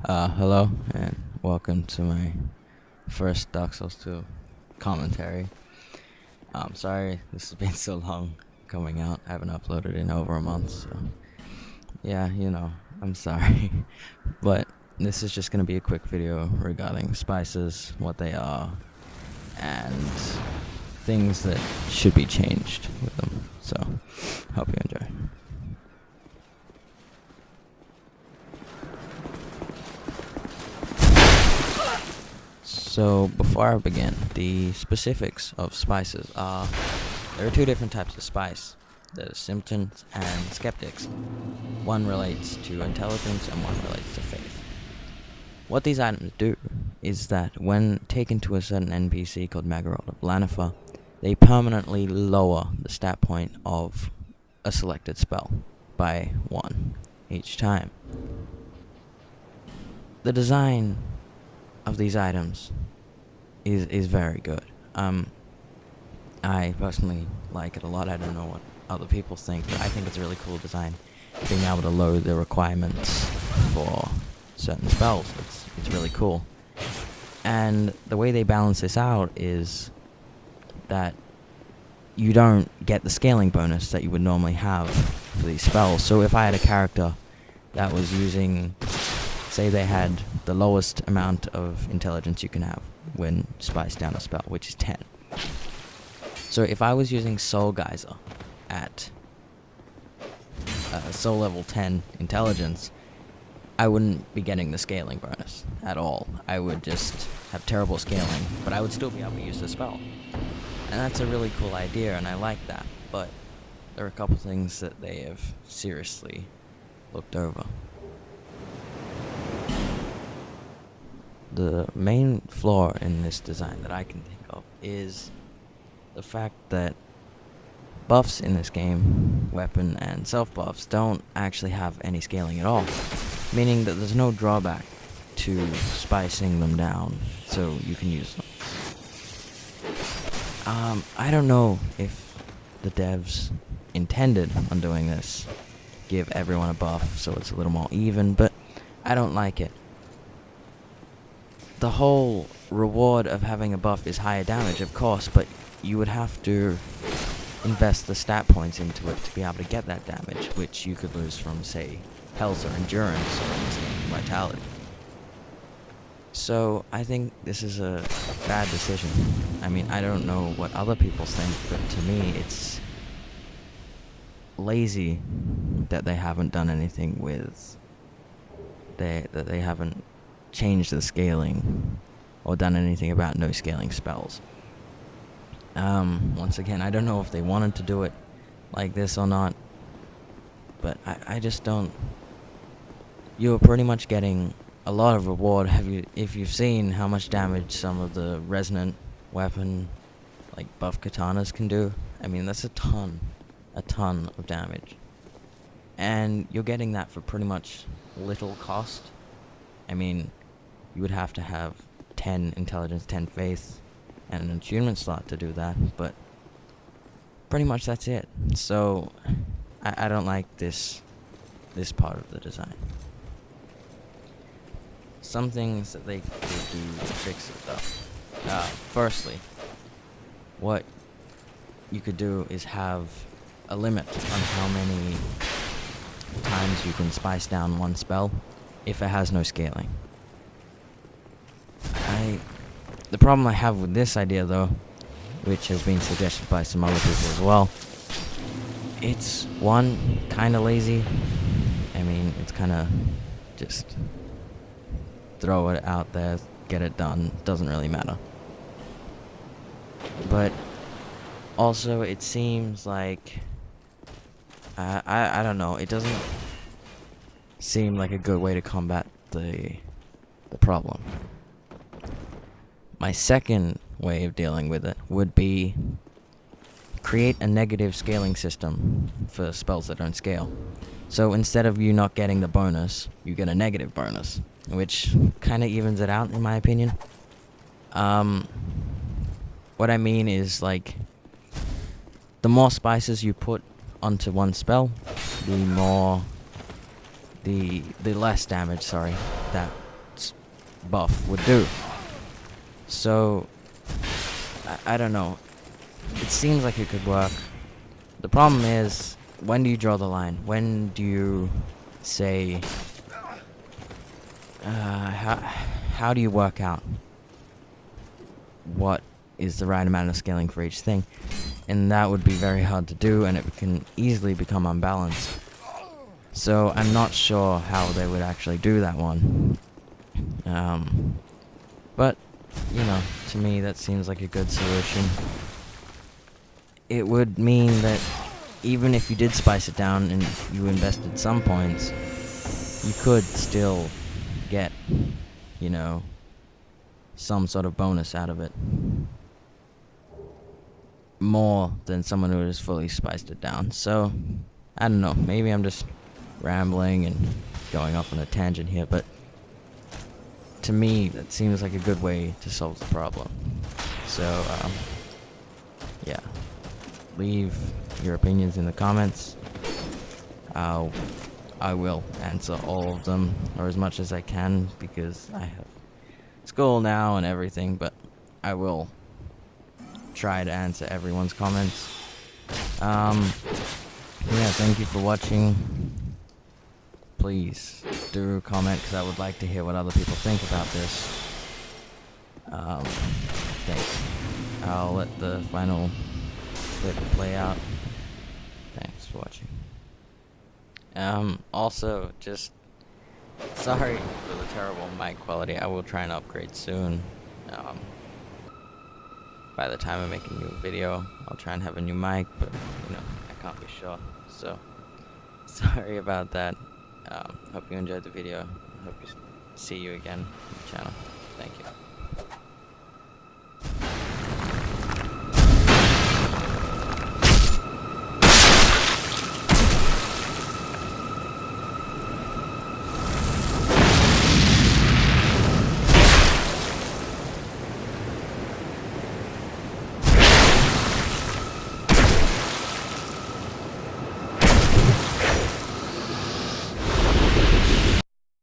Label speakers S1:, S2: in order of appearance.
S1: Hello and welcome to my first Dark Souls 2 commentary. Sorry this has been so long coming out. I haven't uploaded in over a month, so yeah, I'm sorry. But this is just gonna be a quick video regarding spices, what they are, and things that should be changed with them. So, hope you enjoy. So before I begin, the specifics of spices are, there are two different types of spice. There's simpletons and skeptics. One relates to intelligence and one relates to faith. What these items do is that when taken to a certain NPC called Magarot of Lanifer, they permanently lower the stat point of a selected spell by 1 each time. The design of these items is very good. I personally like it a lot. I don't know what other people think, but I think it's a really cool design. Being able to lower the requirements for certain spells, it's really cool. And the way they balance this out is that you don't get the scaling bonus that you would normally have for these spells. So if I had a character that was using, say they had the lowest amount of intelligence you can have when spiced down a spell, which is 10. So if I was using Soul Geyser at Soul level 10 intelligence, I wouldn't be getting the scaling bonus at all. I would just have terrible scaling, but I would still be able to use the spell. And that's a really cool idea, and I like that, but there are a couple things that they have seriously looked over. The main flaw in this design that I can think of is the fact that buffs in this game, weapon and self buffs, don't actually have any scaling at all, meaning that there's no drawback to spicing them down so you can use them. I don't know if the devs intended on doing this, give everyone a buff so it's a little more even, but I don't like it. The whole reward of having a buff is higher damage, of course, but you would have to invest the stat points into it to be able to get that damage, which you could lose from, say, health or endurance or in this game, vitality. So I think this is a bad decision. I mean, I don't know what other people think, but to me it's lazy that they haven't done anything with that they haven't changed the scaling or done anything about no scaling spells. Once again, I don't know if they wanted to do it like this or not, but I just don't. You're pretty much getting a lot of reward. If you've seen how much damage some of the resonant weapon, like buff katanas can do, I mean that's a ton of damage, and you're getting that for pretty much little cost. I mean, you would have to have 10 intelligence, 10 faith, and an attunement slot to do that, but pretty much that's it. So I don't like this part of the design. Some things that they could do to fix it though. Firstly, what you could do is have a limit on how many times you can spice down one spell if it has no scaling. The problem I have with this idea though, which has been suggested by some other people as well, it's one, kinda lazy. I mean, it's kinda just throw it out there, get it done, doesn't really matter. But also it seems like, I don't know, it doesn't seem like a good way to combat the problem. My second way of dealing with it would be create a negative scaling system for spells that don't scale. So instead of you not getting the bonus, you get a negative bonus, which kind of evens it out in my opinion. What I mean is, like, the more spices you put onto one spell, the less damage, that buff would do. So, I don't know. It seems like it could work. The problem is, when do you draw the line? When do you say, how do you work out what is the right amount of scaling for each thing? And that would be very hard to do, and it can easily become unbalanced. So I'm not sure how they would actually do that one. But, you know, to me that seems like a good solution. It would mean that even if you did spice it down and you invested some points, you could still get, you know, some sort of bonus out of it. More than someone who has fully spiced it down. So, I don't know, maybe I'm just rambling and going off on a tangent here, but to me, that seems like a good way to solve the problem. So, yeah. Leave your opinions in the comments. I will answer all of them, or as much as I can, because I have school now and everything, but I will try to answer everyone's comments. Yeah, thank you for watching. Please do comment, because I would like to hear what other people think about this. Thanks. I'll let the final clip play out. Thanks for watching. Also, just sorry for the terrible mic quality. I will try and upgrade soon. By the time I make a new video, I'll try and have a new mic, but, you know, I can't be sure. So, sorry about that. Hope you enjoyed the video. Hope to see you again on the channel. Thank you.